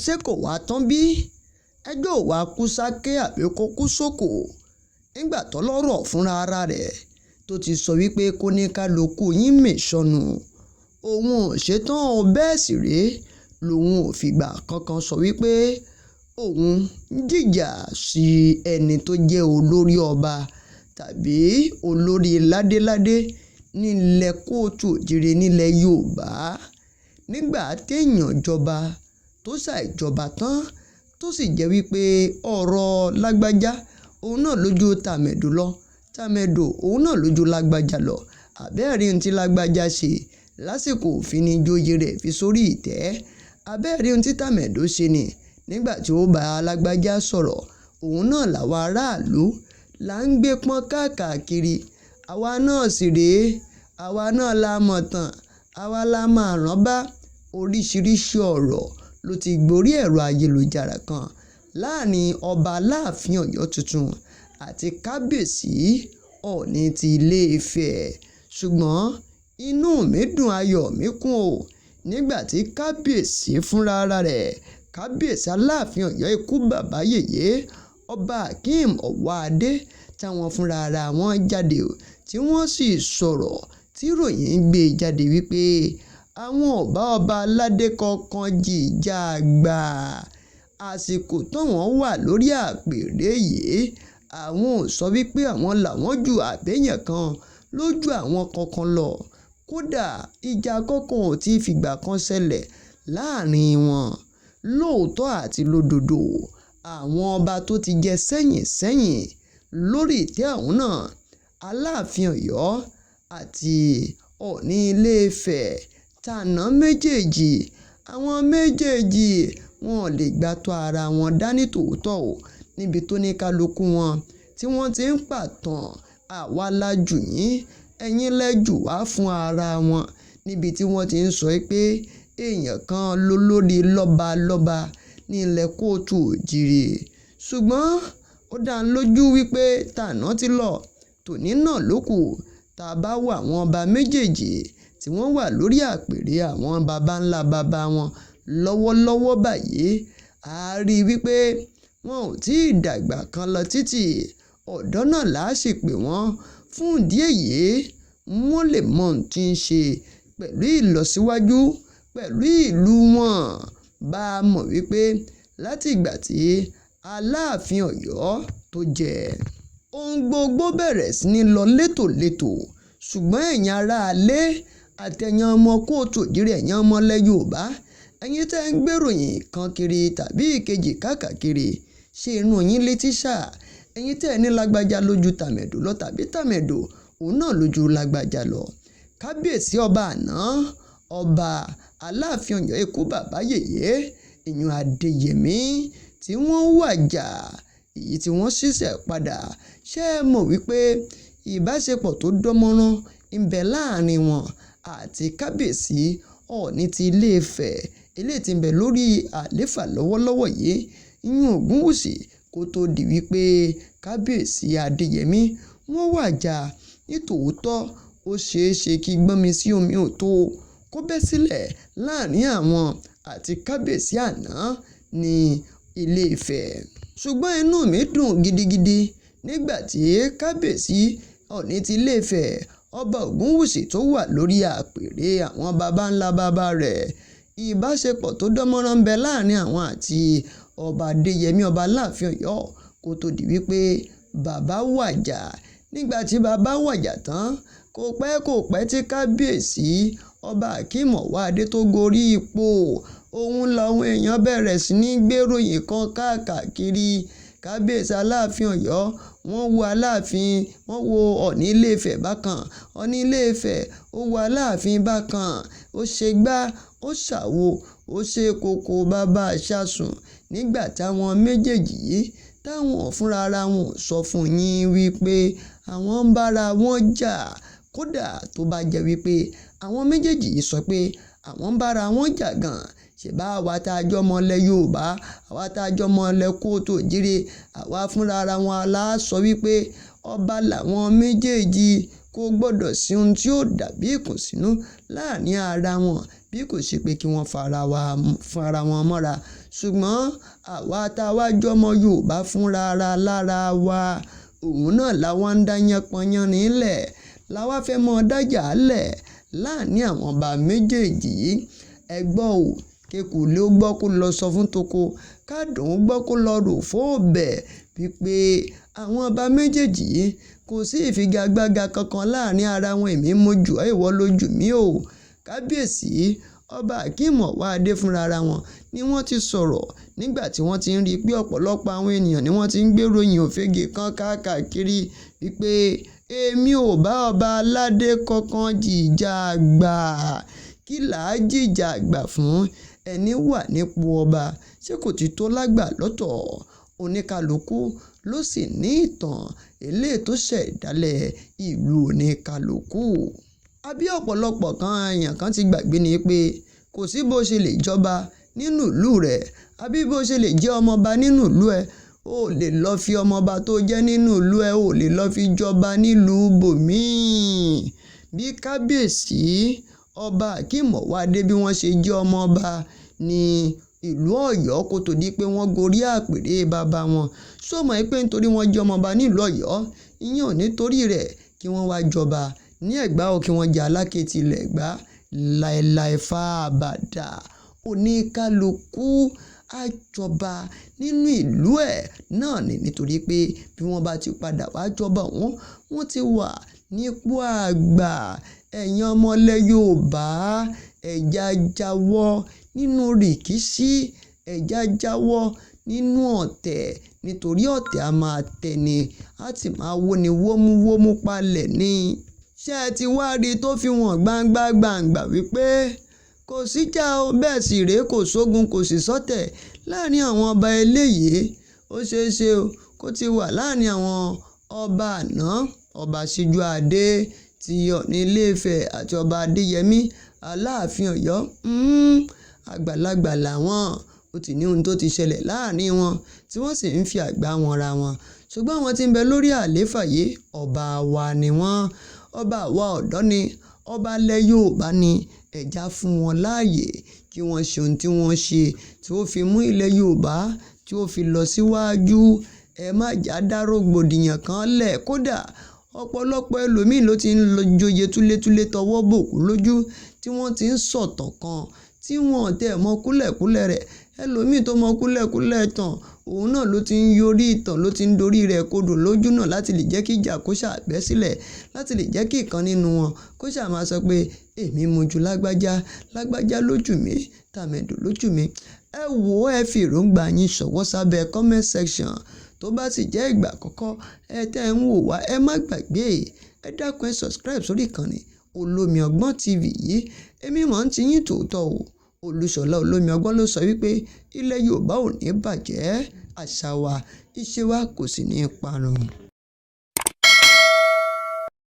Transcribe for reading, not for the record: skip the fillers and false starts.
ṣé kò wá tán bí? ẹjọ́ ò wá kú sáké àbí kó kú sóko nígbà tọ́lọ́rọ̀ fúnra ara rẹ̀ tó ti sọ wípé kó ní kálukú yín mèsọnù òun ò ṣetán o, bẹ́ẹ̀ sì rèé lòun ò fìgbà kankan sọ wípé òun ń jìjà sí ẹni tó jẹ́ olórí ọba tàbí olórí ládéládé nílẹ̀ kóòtù òjìrè nílẹ̀ Yorùbá. Nígbà téèyàn jọba tó ṣàìjọba tán tó sì jẹ́ wípé ọ̀rọ̀ lágbájá òun náà lójú tàmẹ̀dò lọ, tàmẹ̀dò òun náà lójú lágbájá lọ, àbẹ́ẹ̀rí ohun tí lágbájá ṣe lásìkò ìfinijoyè rẹ̀ fi sórí ìtẹ́, àbẹ́ẹ̀rí ohun tí tàmẹ̀dò ṣe ni nígbà tí ó bá lágbájá sọ̀rọ̀, òun náà làwa aráàlú là ń gbé pọ́n káàkiri. Àwa náà sì rèé, àwa náà la mọ̀ tán, àwa la máa rán bá. Oríṣiríṣi ọ̀rọ̀ ló ti gborí ẹ̀rọ ayélujára kan láàrin ọba Aláàfin Ọ̀yọ́ tuntun àti kábíyèsí Ọọ̀ni ti Ilé-Ifẹ̀. Ṣùgbọ́n inú mi dùn, ayọ̀ mi kún o nígbà tí kábíyèsí fúnra ara rẹ̀, kábíyèsí Aláàfin Ọ̀yọ́ ikú bàbá yèyé ọba Akeem Ọwọ́adé táwọn fúnra ara wọn jáde tí wọ́n sì sọ̀rọ̀ tí ìròyìn gbé jáde wípé àwọn ò bá ọba aládé kankan jìjà àgbà àsìkò táwọn wà lórí àpèrè yìí. Àwọn ò sọ wípé àwọn làwọn ju àbẹ́yàn kan lójú àwọn kankan lọ. Kódà ìjà kankan ò tí ì fìgbà kan ṣẹlẹ̀ láàrin wọn. Lóòótọ́ àti lódodo àwọn ọba tó ti jẹ sẹ́yìn lórí ìtẹ́ ọ̀hún náà, Aláàfin Ọ̀yọ́ àti Ọọ̀ni Ilé-Ifẹ̀ tàná méjèèjì, àwọn méjèèjì wọn ò lè gbà tó ara wọn dání tòótọ́ o, níbi tó ní kálukú wọn tí wọ́n ti ń pàtàn àwa la jù yín, ẹ̀yin lẹ jù wá fún ara wọn, níbi tí wọ́n ti ń sọ pé èèyàn kan lólórí lọ́balọ́ba ní ilẹ̀ kóòtù òjìrè. Ṣùgbọ́n ó dá ń lójú wípé tàná ti lọ, tòní náà ló kù. Tá a bá wo àwọn ọba méjèèjì tí wọ́n wà lórí àpèrè àwọn baba ńlá baba wọn lọ́wọ́lọ́wọ́ báyìí, a rí i wípé wọn ò tí ì dàgbà kan lọ títí. Ọ̀dọ́ náà là á sì pè wọ́n. Fún ìdí èyí wọ́n lè mọ ohun tí ń ṣe pẹ̀lú ìlọsíwájú pẹ̀lú ìlú wọn. Bá a mọ̀ wípé láti ìgbà tí Aláàfin Ọ̀yọ́ tó jẹ, ohun gbogbo bẹ̀rẹ̀ sí ní lọ létòlétò. Ṣùgbọ́n ẹ̀yin aráalé àtẹ̀yin ọmọ kóòtù òjìrè, ẹ̀yin ọmọ ilẹ̀ Yorùbá, ẹ̀yin tẹ́ ń gbèròyìn kan kiri tàbí ìkejì káàkiri, ṣé inú yín létí ṣá? Ẹ̀yin tẹ́ ẹ ní lágbájá lójú tàmẹ̀dò lọ tàbí tàmẹ̀dò òun náà lójú lágbájá lọ. Kábíyèsí ọba àná, ọba Aláàfin Ọ̀yọ́ ikú bàbá yèyé ìyún Adéyẹmí tí wọ́n wàjà, èyí tí wọ́n ṣíṣẹ̀ padà. Ṣé ẹ mọ̀ wípé ìbáṣepọ̀ tó dánmọ́rán ń bẹ láàrin wọn àti kábíyèsí Ọọ̀ni ti Ilé-Ifẹ̀ eléyìí tí ń bẹ lórí àléfà lọ́wọ́lọ́wọ́ yìí, ìyún Ògúnwùsì, kó tó di wípé kábíyèsí Adéyẹmí wọ́n wàjà. Nítòótọ́ ó ṣeé ṣe kí gbọ́nmi sí omi ò tó kó bẹ́ sílẹ̀ láàrin àwọn àti kábíyèsí àná ní Ilé-Ifẹ̀. Ṣùgbọ́n inú mi dùn gidigidi nígbà tí kábíyèsí Ọọ̀ni ti Ilé-Ifẹ̀ ọba Ògúnwùsì tó wà lórí àpèrè àwọn baba ńlá baba rẹ̀, ìbáṣepọ̀ tó dánmọ́rán ń bẹ láàrin àwọn àti ọba Adéyẹmí ọba Aláàfin Ọ̀yọ́ kó tó di wípé bàbá wàjà. Nígbà tí bàbá wàjà tán, kò pẹ́ tí kábíyèsí ọba Akeem Ọwọ́adé tó gorí ipò, òun làwọn èèyàn bẹ̀rẹ̀ sí ní gbèròyìn kan káàkiri. Kábíyèsí Aláàfin Ọ̀yọ́ wọ́n wo Aláàfin, wọ́n wo Ọọ̀ni Ilé-Ifẹ̀ bákan, Ọọ̀ni Ilé-Ifẹ̀ ó wo Aláàfin bákan, ó ṣe gbá ó ṣàwo, ó ṣe kókó bàbá àṣàsùn. Nígbà táwọn méjèèjì yìí táwọn fúnra ara wọn sọ fún yín wípé àwọn ń bára wọn jà. Kódà tó bá jẹ́ wípé àwọn méjèèjì yìí sọ pé àwọn ń bára wọn jà gan, ṣèbá àwa tá a jọ mọ́ ilẹ̀ Yorùbá, àwa tá a jọ mọ́ ilẹ̀ kóòtù òjìrè, àwa fúnra ara wọn la sọ wípé ọba làwọn méjèèjì, kò gbọ́dọ̀ sí ohun tí ó dàbí ìkùnsínú láàrin ara wọn. Bí bí kò ṣe pé kí wọ́n fara wọn mọ́ra. Ṣùgbọ́n àwa tá a wá jọmọ Yorùbá fúnra lára wa, òun náà la wá ń dá yánpọnyánrin lẹ̀, la wá fẹ́ mọ dájà lẹ̀ láàrin àwọn ọba méjèèjì yìí. Ẹ gbọ́ ò, kéku ló gbọ́ kó lọ sọ fún toko, kádùn gbọ́ kó lọ rò fóòbẹ̀ wípé àwọn ọba méjèèjì yìí kò sí ìfigagbága kankan láàrin ara wọn, èmi mojú ẹ ìwọ lójú mi o. Kábíyèsí ọba Akeem Ọwọ́adé fúnra ara wọn ni wọ́n ti sọ̀rọ̀ nígbà tí wọ́n ti ń rí i pé ọ̀pọ̀lọpọ̀ àwọn ènìyàn ni wọ́n ti ń gbéròyìn òfegè kan káàkiri wípé èmi ò bá ọba aládé kankan jìjà àgbà. Kí làá jìjà àgbà fún? Ẹni wà nípò ọba ṣé kò ti tó lágbà lọ́tọ̀? Oníkálukú ló sì ní ìtàn eléyìí tó ṣẹ̀ ìdálẹ̀ ìlú oníkálukú. Àbí ọ̀pọ̀lọpọ̀ èèyàn kan ti gbàgbé ni pé kò sí bó ṣe lè jọba nínú ìlú rẹ̀, àbí bó ṣe lè jẹ́ ọmọọba nínú ìlú ẹ̀, o lè lọ fi ọmọọba tó jẹ́ nínú ìlú ẹ̀, o lè lọ fi jọba nílùú bòmíì. Bí kábíyèsí ọba Akeem Ọwọ́adé bí wọ́n ṣe jẹ́ ọmọọba ní ìlú Ọ̀yọ́ kó tó di pé wọ́n gorí àpèrè bàbá wọn. Ṣó mọ̀ pé nítorí wọ́n jẹ́ ọmọọba nílùú Ọ̀yọ́, ìyẹn ò ní torí rẹ̀ kí wọ́n wá jọba ní Ẹ̀gbá o, kí wọ́n jẹ́ Aláké ti ilẹ̀ Ẹ̀gbá. Láéláé fáabàdà. Oníkálukú á jọba nínú ìlú ẹ̀ náà ni, nítorí pé bí wọ́n bá ti padà wá jọba wọ́n ti wà nípò àgbà. Ẹ̀yin ọmọ ilẹ̀ Yorùbá, ẹ̀já jáwọ́ nínú rìkíṣí, ẹ̀já jáwọ́ nínú ọ̀tẹ̀, nítorí ọ̀tẹ̀ a máa tẹni, á ti máa wó ni wómúwómú palẹ̀ ni. Ṣé ẹ ti wá rí tó fi hàn gbangba wípé kò síjà o, bẹ́ẹ̀ sì rèé kò sógun kò sì sọ́tẹ̀ láàrin àwọn ọba eléyìí? Ó ṣeé ṣe o kó ti wà láàrin àwọn ọba àná, ọba Síjú-Adé ti Ọ̀ọ̀ni Ilé-Ifẹ̀ àti ọba Adéyẹmí Aláàfin Ọ̀yọ́. Àgbàlagbà làwọn, ó ti ní ohun tó ti ṣẹlẹ̀ láàrin wọn tí wọ́n sì ń fi àgbà wọn ra wọn. Ṣùgbọ́n àwọn tí ń bẹ lórí àlééfà yìí, ọba wa ni wọ́n, ọba àwa ọ̀dọ́ ni, ọba ilẹ̀ Yorùbá ni. Ẹ̀já fún wọn láàyè kí wọ́n ṣe ohun tí wọ́n ṣe tí ó fi mú ilẹ̀ Yorùbá tí ó fi lọ síwájú. Ẹ má jà dá rògbòdìyàn kan lẹ̀. Kódà ọ̀pọ̀lọpọ̀ ẹlòmíì ló ti ń lọ joyè túlétúlé tọwọ́ bòkú lójú, tí wọ́n ti ń sọ̀tàn kan tí wọ́n tẹ̀ mọ́ kúlẹ̀kúlẹ̀ rẹ̀. Ẹlòmíì tó mọ kúlẹ̀kúlẹ̀ tàn, òun náà ló ti ń yorí ìtàn, ló ti ń dorí rẹ̀ kodò lójú náà láti lè jẹ́ kí ìjà kó ṣàbẹ́ sílẹ̀, láti lè jẹ́ kí ìkan nínú wọn kó ṣà máa sọ pé èmi mojú lágbájá lójú mi, tàmẹ̀dò lójú mi. Ẹ wò ó, ẹ fi èròǹgbà yín ṣọwọ́ sábẹ́ comment section. Tó bá sì jẹ́ ìgbà àkọ́kọ́ tẹ́ ń wò wá, ẹ má gbàgbé, ẹ dákun ẹ subscribe sórí ìkànnì Olómi Ọgbọ́n TV yìí. Èmi mọ̀ ń ti yín tòótọ́ o. Olúṣọlá Olómi Ọgbọ́n ló sọ wípé ilẹ̀ Yorùbá ò ní bàjẹ́, àṣà wa, ìṣe wa kò sì ní parun.